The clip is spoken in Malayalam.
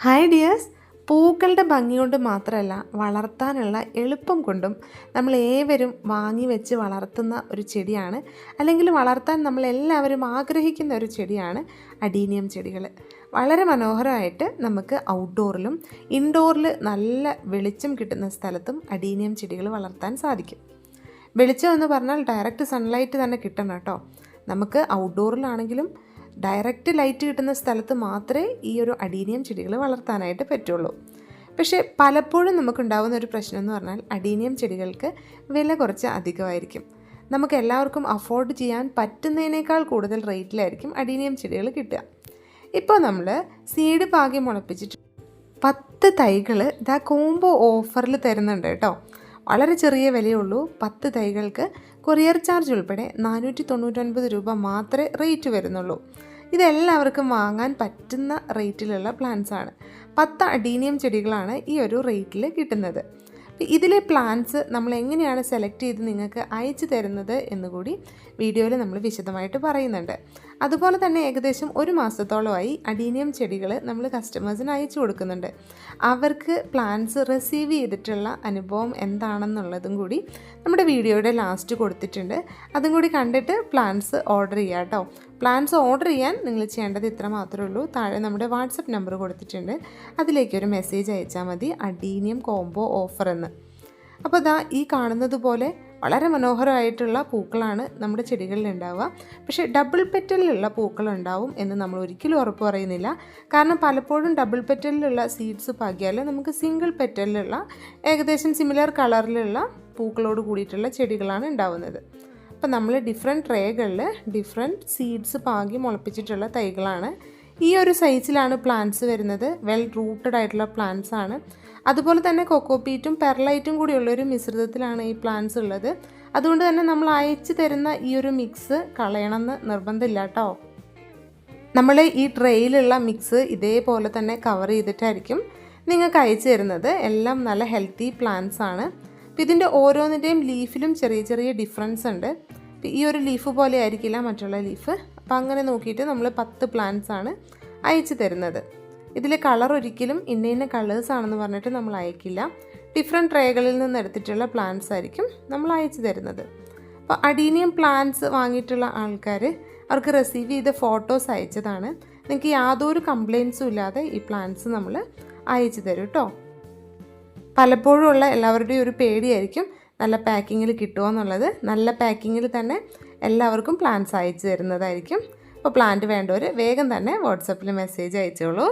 ഹായ് ഡിയേഴ്സ്, പൂക്കളുടെ ഭംഗി കൊണ്ട് മാത്രമല്ല വളർത്താനുള്ള എളുപ്പം കൊണ്ടും നമ്മൾ ഏവരും വാങ്ങി വെച്ച് വളർത്തുന്ന ഒരു ചെടിയാണ്, അല്ലെങ്കിൽ വളർത്താൻ നമ്മളെല്ലാവരും ആഗ്രഹിക്കുന്ന ഒരു ചെടിയാണ് അഡീനിയം ചെടികൾ. വളരെ മനോഹരമായിട്ട് നമുക്ക് ഔട്ട്ഡോറിലും ഇൻഡോറിൽ നല്ല വെളിച്ചം കിട്ടുന്ന സ്ഥലത്തും അഡീനിയം ചെടികൾ വളർത്താൻ സാധിക്കും. വെളിച്ചം എന്ന് പറഞ്ഞാൽ ഡയറക്റ്റ് സൺലൈറ്റ് തന്നെ കിട്ടണം കേട്ടോ. നമുക്ക് ഔട്ട്ഡോറിലാണെങ്കിലും ഡയറക്റ്റ് ലൈറ്റ് കിട്ടുന്ന സ്ഥലത്ത് മാത്രമേ ഈ ഒരു അഡീനിയം ചെടികൾ വളർത്താനായിട്ട് പറ്റുള്ളൂ. പക്ഷേ പലപ്പോഴും നമുക്കുണ്ടാകുന്ന ഒരു പ്രശ്നം എന്ന് പറഞ്ഞാൽ അഡീനിയം ചെടികൾക്ക് വില കുറച്ച് അധികമായിരിക്കും. നമുക്ക് എല്ലാവർക്കും അഫോർഡ് ചെയ്യാൻ പറ്റുന്നതിനേക്കാൾ കൂടുതൽ റേറ്റിലായിരിക്കും അഡീനിയം ചെടികൾ കിട്ടുക. ഇപ്പോൾ നമ്മൾ സീഡ് പാകി മുളപ്പിച്ചിട്ട് 10 തൈകൾ ഇതാ കോംബോ ഓഫറിൽ തരുന്നുണ്ട് കേട്ടോ. വളരെ ചെറിയ വിലയുള്ളൂ. 10 തൈകൾക്ക് കൊറിയർ ചാർജ് ഉൾപ്പെടെ 499 രൂപ മാത്രമേ റേറ്റ് വരുന്നുള്ളൂ. ഇതെല്ലാവർക്കും വാങ്ങാൻ പറ്റുന്ന റേറ്റിലുള്ള പ്ലാന്റ്സാണ്. 10 അഡീനിയം ചെടികളാണ് ഈ ഒരു റേറ്റിൽ കിട്ടുന്നത്. ഇതിലെ പ്ലാന്റ്സ് നമ്മൾ എങ്ങനെയാണ് സെലക്ട് ചെയ്ത് നിങ്ങൾക്ക് അയച്ചു തരുന്നത് എന്നുകൂടി വീഡിയോയിൽ നമ്മൾ വിശദമായിട്ട് പറയുന്നുണ്ട്. അതുപോലെ തന്നെ ഏകദേശം 1 മാസത്തോളമായി അഡീനിയം ചെടികൾ നമ്മൾ കസ്റ്റമേഴ്സിന് അയച്ചു കൊടുക്കുന്നുണ്ട്. അവർക്ക് പ്ലാന്റ്സ് റിസീവ് ചെയ്തിട്ടുള്ള അനുഭവം എന്താണെന്നുള്ളതും കൂടി നമ്മുടെ വീഡിയോയുടെ ലാസ്റ്റ് കൊടുത്തിട്ടുണ്ട്. അതും കൂടി കണ്ടിട്ട് പ്ലാന്റ്സ് ഓർഡർ ചെയ്യുക കേട്ടോ. പ്ലാന്റ്സ് ഓർഡർ ചെയ്യാൻ നിങ്ങൾ ചെയ്യേണ്ടത് ഇത്ര മാത്രമേ ഉള്ളൂ. താഴെ നമ്മുടെ വാട്സപ്പ് നമ്പർ കൊടുത്തിട്ടുണ്ട്. അതിലേക്കൊരു മെസ്സേജ് അയച്ചാൽ മതി, അഡീനിയം കോംബോ ഓഫർ എന്ന്. അപ്പോൾ ഇതാ ഈ കാണുന്നത് പോലെ വളരെ മനോഹരമായിട്ടുള്ള പൂക്കളാണ് നമ്മുടെ ചെടികളിൽ ഉണ്ടാവുക. പക്ഷേ ഡബിൾ പെറ്റലിലുള്ള പൂക്കളുണ്ടാവും എന്ന് നമ്മൾ ഒരിക്കലും ഉറപ്പ് പറയുന്നില്ല. കാരണം പലപ്പോഴും ഡബിൾ പെറ്റലിലുള്ള സീഡ്സ് പാകിയാൽ നമുക്ക് സിംഗിൾ പെറ്റലിലുള്ള ഏകദേശം സിമിലർ കളറിലുള്ള പൂക്കളോട് കൂടിയിട്ടുള്ള ചെടികളാണ് ഉണ്ടാവുന്നത്. അപ്പോൾ നമ്മൾ ഡിഫറെൻറ്റ് ട്രേകളിൽ ഡിഫറെൻറ്റ് സീഡ്സ് പാകി മുളപ്പിച്ചിട്ടുള്ള തൈകളാണ്. ഈ ഒരു സൈസിലാണ് പ്ലാന്റ്സ് വരുന്നത്. വെൽ റൂട്ടഡ് ആയിട്ടുള്ള പ്ലാന്റ്സ് ആണ്. അതുപോലെ തന്നെ കൊക്കോപീറ്റും പെർലൈറ്റും കൂടിയുള്ളൊരു മിശ്രിതത്തിലാണ് ഈ പ്ലാന്റ്സ് ഉള്ളത്. അതുകൊണ്ട് തന്നെ നമ്മൾ അയച്ചു തരുന്ന ഈ ഒരു മിക്സ് കളയണമെന്ന് നിർബന്ധമില്ല കേട്ടോ. നമ്മൾ ഈ ട്രേയിലുള്ള മിക്സ് ഇതേപോലെ തന്നെ കവർ ചെയ്തിട്ടായിരിക്കും നിങ്ങൾക്ക് അയച്ചു തരുന്നത്. എല്ലാം നല്ല ഹെൽത്തി പ്ലാന്റ്സ് ആണ്. ഇതിൻ്റെ ഓരോന്നിൻ്റെയും ലീഫിലും ചെറിയ ചെറിയ ഡിഫറൻസ് ഉണ്ട്. ഈ ഒരു ലീഫ് പോലെ ആയിരിക്കില്ല മറ്റുള്ള ലീഫ്. അപ്പോൾ അങ്ങനെ നോക്കിയിട്ട് നമ്മൾ 10 പ്ലാന്റ്സ് ആണ് അയച്ചു തരുന്നത്. ഇതിൽ കളർ ഒരിക്കലും ഇന്ന കളേഴ്സ് ആണെന്ന് പറഞ്ഞിട്ട് നമ്മൾ അയക്കില്ല. ഡിഫറെൻറ്റ് ട്രേകളിൽ നിന്ന് എടുത്തിട്ടുള്ള പ്ലാന്റ്സ് ആയിരിക്കും നമ്മൾ അയച്ചു തരുന്നത്. അപ്പോൾ അഡീനിയം പ്ലാന്റ്സ് വാങ്ങിയിട്ടുള്ള ആൾക്കാർ അവർക്ക് റിസീവ് ചെയ്ത ഫോട്ടോസ് അയച്ചതാണ്. നിങ്ങൾക്ക് യാതൊരു കംപ്ലയിൻസും ഇല്ലാതെ ഈ പ്ലാന്റ്സ് നമ്മൾ അയച്ചു തരും കേട്ടോ. പലപ്പോഴും ഉള്ള എല്ലാവരുടെയും ഒരു പേടിയായിരിക്കും നല്ല പാക്കിങ്ങിൽ കിട്ടുമോ എന്നുള്ളത്. നല്ല പാക്കിങ്ങിൽ തന്നെ എല്ലാവർക്കും പ്ലാന്റ്സ് അയച്ചു തരുന്നതായിരിക്കും. അപ്പോൾ പ്ലാന്റ് വേണ്ടവർ വേഗം തന്നെ വാട്സപ്പിൽ മെസ്സേജ് അയച്ചോളൂ.